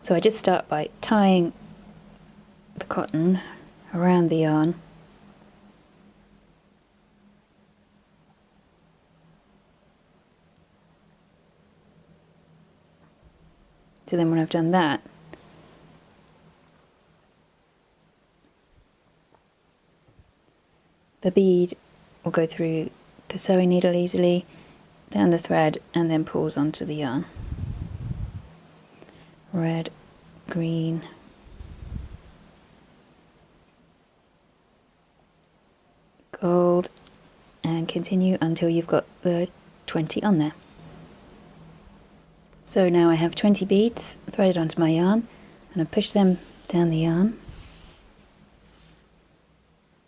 So I just start by tying the cotton around the yarn, so then when I've done that, the bead will go through the sewing needle easily, down the thread, and then pulls onto the yarn. Red, green, gold, and continue until you've got the 20 on there. So now I have 20 beads threaded onto my yarn, and I push them down the yarn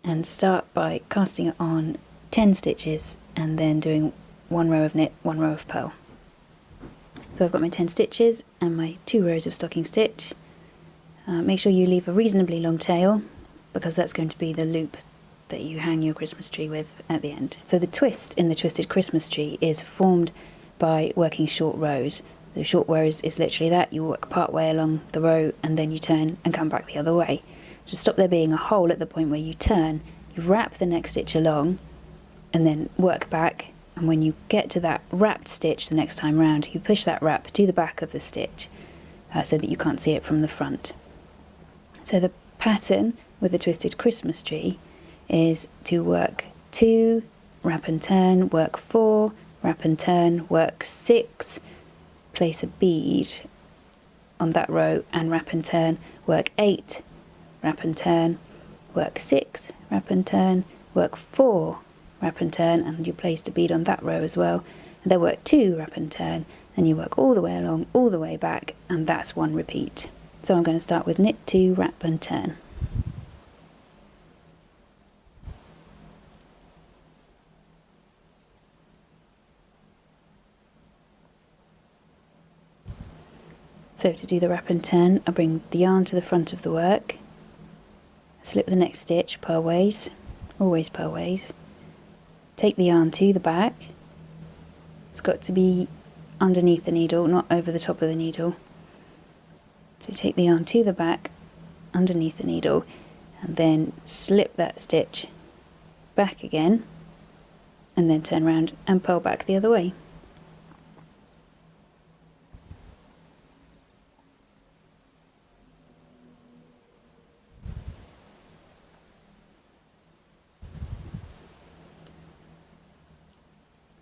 and start by casting it on 10 stitches and then doing 1 row of knit, 1 row of purl. So I've got my 10 stitches and my 2 rows of stocking stitch. Make sure you leave a reasonably long tail, because that's going to be the loop that you hang your Christmas tree with at the end. So the twist in the twisted Christmas tree is formed by working short rows. The short rows is literally that: you work part way along the row and then you turn and come back the other way. To stop there being a hole at the point where you turn, you wrap the next stitch along and then work back, and when you get to that wrapped stitch the next time round, you push that wrap to the back of the stitch so that you can't see it from the front. So the pattern with the twisted Christmas tree is to work 2, wrap and turn, work 4, wrap and turn, work 6, place a bead on that row and wrap and turn, work 8, wrap and turn, work 6, wrap and turn, work 4, wrap and turn, and you placed a bead on that row as well, and then work 2, wrap and turn, and you work all the way along, all the way back, and that's 1 repeat. So I'm going to start with knit 2, wrap and turn. So to do the wrap and turn, I bring the yarn to the front of the work, slip the next stitch purlways, always purlways, take the yarn to the back. It's got to be underneath the needle, not over the top of the needle. So take the yarn to the back, underneath the needle, and then slip that stitch back again, and then turn around and purl back the other way.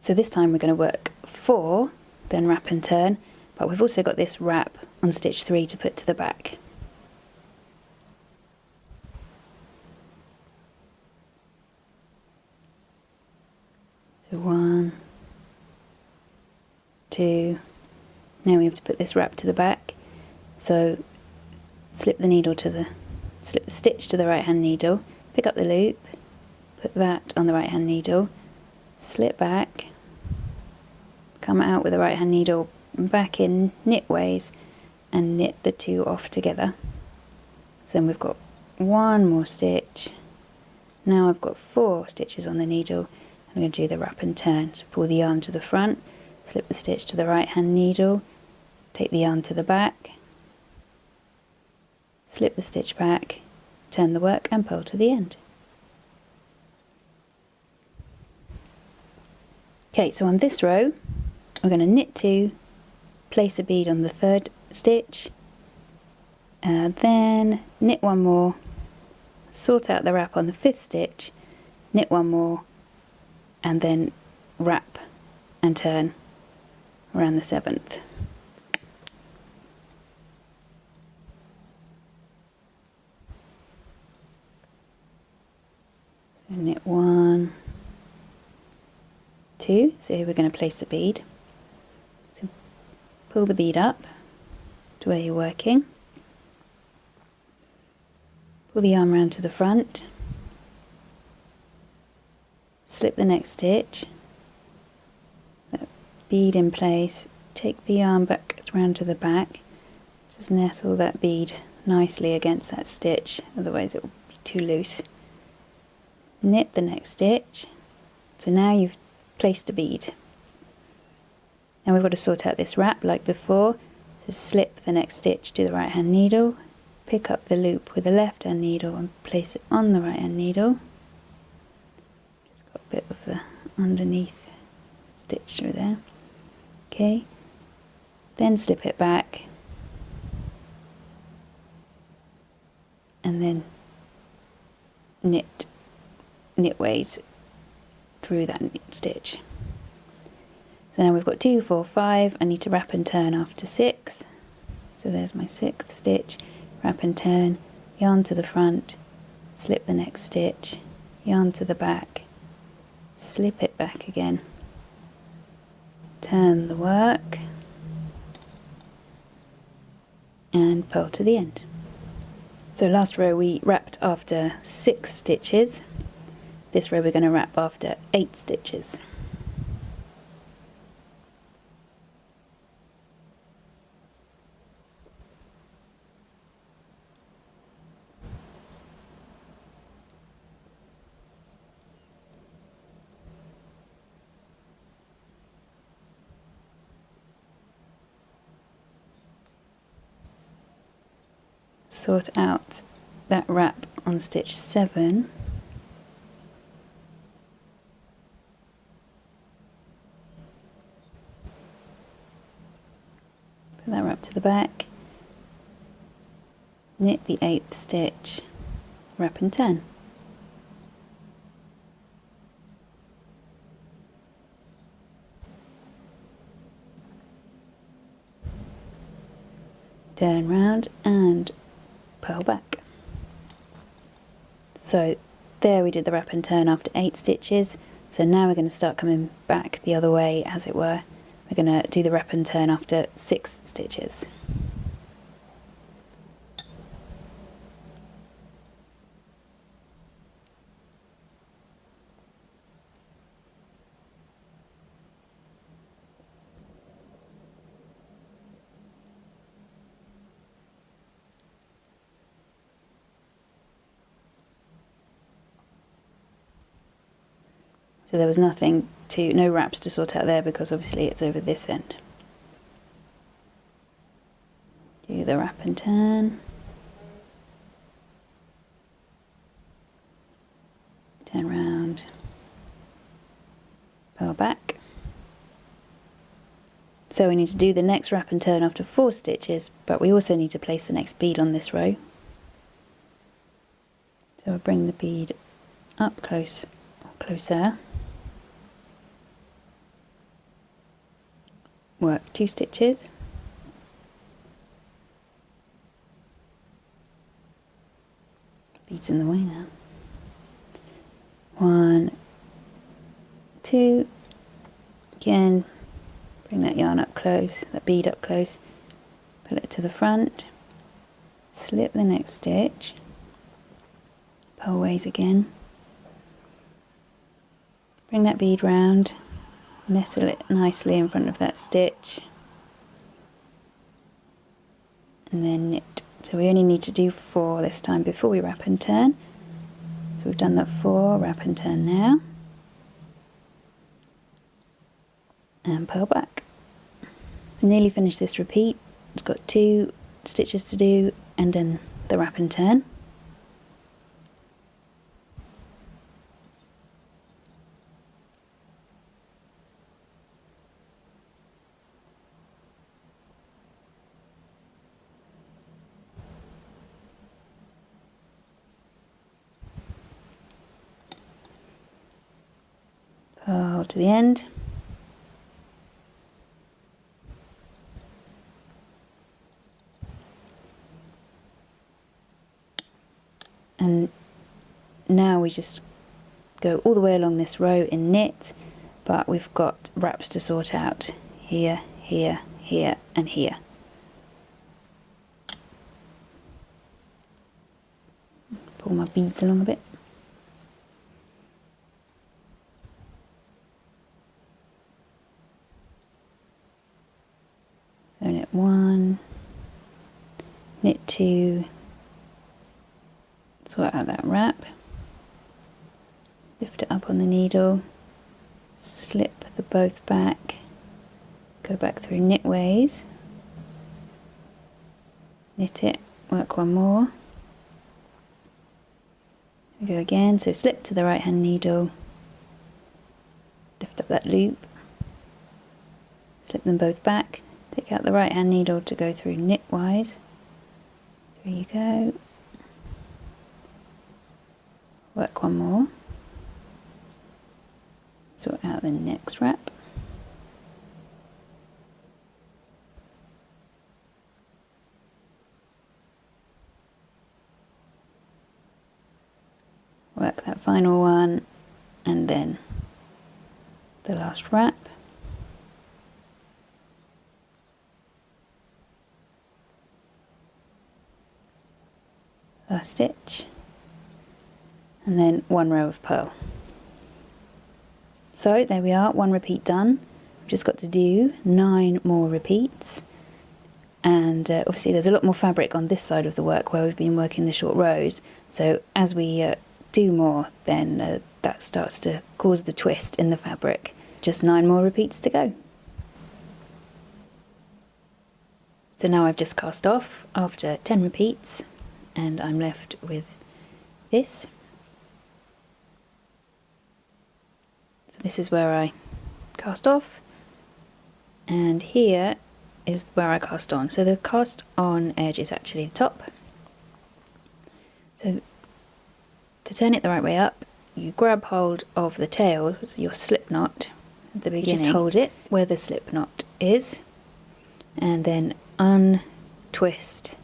So this time we're going to work 4, then wrap and turn, but we've also got this wrap on stitch 3 to put to the back. So 1, 2, now we have to put this wrap to the back. So slip the stitch to the right hand needle, pick up the loop, put that on the right hand needle, slip back, come out with the right hand needle back in knitways and knit the 2 off together. So then we've got 1 more stitch. Now I've got 4 stitches on the needle. I'm going to do the wrap and turn. So pull the yarn to the front, slip the stitch to the right hand needle, take the yarn to the back, slip the stitch back, turn the work and purl to the end. Okay, so on this row we're going to knit 2, place a bead on the 3rd stitch, then knit 1 more, sort out the wrap on the 5th stitch, knit 1 more, and then wrap and turn around the 7th. So knit 1, 2, so here we're going to place the bead. So pull the bead up to where you're working, pull the yarn round to the front, slip the next stitch, that bead in place, take the yarn back round to the back, just nestle that bead nicely against that stitch, otherwise it will be too loose. Knit the next stitch. So now you've placed a bead. Now we've got to sort out this wrap like before, So slip the next stitch to the right hand needle, pick up the loop with the left hand needle and place it on the right hand needle. Just got a bit of the underneath stitch through there. Okay, then slip it back and then knitways through that stitch. So now we've got 2, 4, 5. I need to wrap and turn after 6. So there's my 6th stitch, wrap and turn, yarn to the front, slip the next stitch, yarn to the back, slip it back again, turn the work and purl to the end. So last row we wrapped after 6 stitches. This row we're going to wrap after 8 stitches. Sort out that wrap on stitch 7. Put that wrap to the back, knit the 8th stitch, wrap and turn. Turn round and purl back. So there we did the wrap and turn after 8 stitches. So now we're going to start coming back the other way, as it were. We're going to do the wrap and turn after 6 stitches. So there was no wraps to sort out there because obviously it's over this end. Do the wrap and turn. Turn round. Purl back. So we need to do the next wrap and turn after 4 stitches, but we also need to place the next bead on this row. So we'll bring the bead up close, or closer. Work 2 stitches, beads in the way now, 1, 2, again bring that yarn up close, that bead up close, pull it to the front, slip the next stitch, purl ways again, bring that bead round, nestle it nicely in front of that stitch and then knit. So we only need to do 4 this time before we wrap and turn. So we've done that 4, wrap and turn now and purl back. So nearly finished this repeat. It's got 2 stitches to do and then the wrap and turn. Purl to the end. And now we just go all the way along this row in knit, but we've got wraps to sort out here, here, here and here. Pull my beads along a bit. So knit 1, knit 2, sort out that wrap, lift it up on the needle, slip the both back, go back through knitways, knit it, work one more. We go again, so slip to the right hand needle, lift up that loop, slip them both back, take out the right hand needle to go through knitwise. There you go. Work one more. Sort out the next wrap. Work that final one and then the last wrap. Last stitch and then one row of purl. So there we are, one repeat done. We've just got to do 9 more repeats, and obviously there's a lot more fabric on this side of the work where we've been working the short rows, so as we do more then that starts to cause the twist in the fabric. Just 9 more repeats to go. So now I've just cast off after 10 repeats and I'm left with this. So this is where I cast off, and here is where I cast on. So the cast on edge is actually the top. So to turn it the right way up, you grab hold of the tail, so your slip knot at the beginning. You just hold it where the slip knot is, and then untwist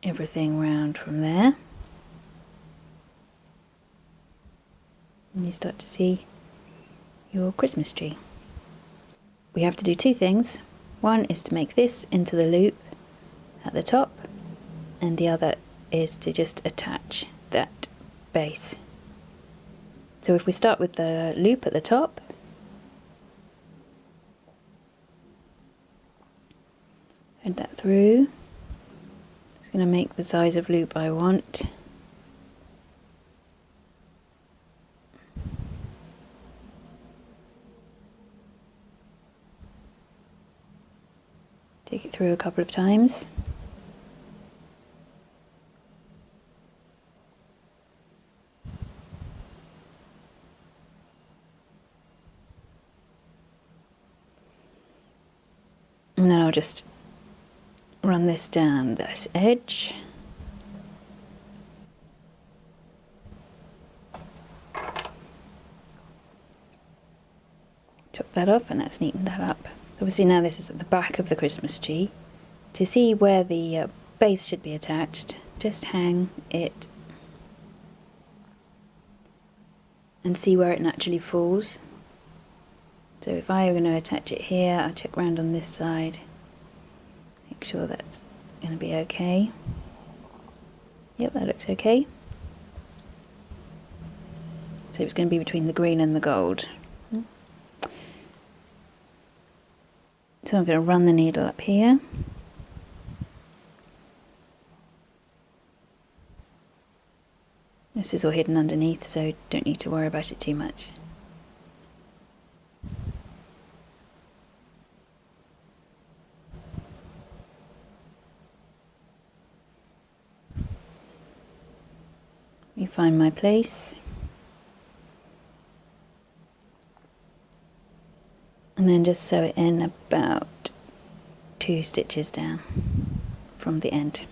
everything round from there. And you start to see your Christmas tree. We have to do 2 things. One is to make this into the loop at the top, and the other is to just attach that base. So if we start with the loop at the top, thread that through. It's going to make the size of loop I want. Take it through a couple of times. And then I'll just run this down this edge. Chop that off, and that's neatened that up. So obviously now this is at the back of the Christmas tree. To see where the base should be attached, just hang it and see where it naturally falls. So if I were going to attach it here, I'll check round on this side, make sure that's going to be okay. Yep, that looks okay. So it's going to be between the green and the gold. So I'm going to run the needle up here. This is all hidden underneath, so don't need to worry about it too much. Let me find my place. And then just sew it in about 2 stitches down from the end.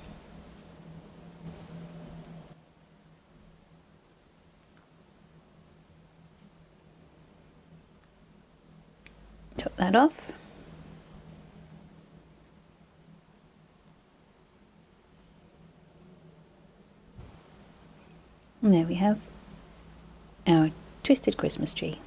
Chop that off. And there we have our twisted Christmas tree.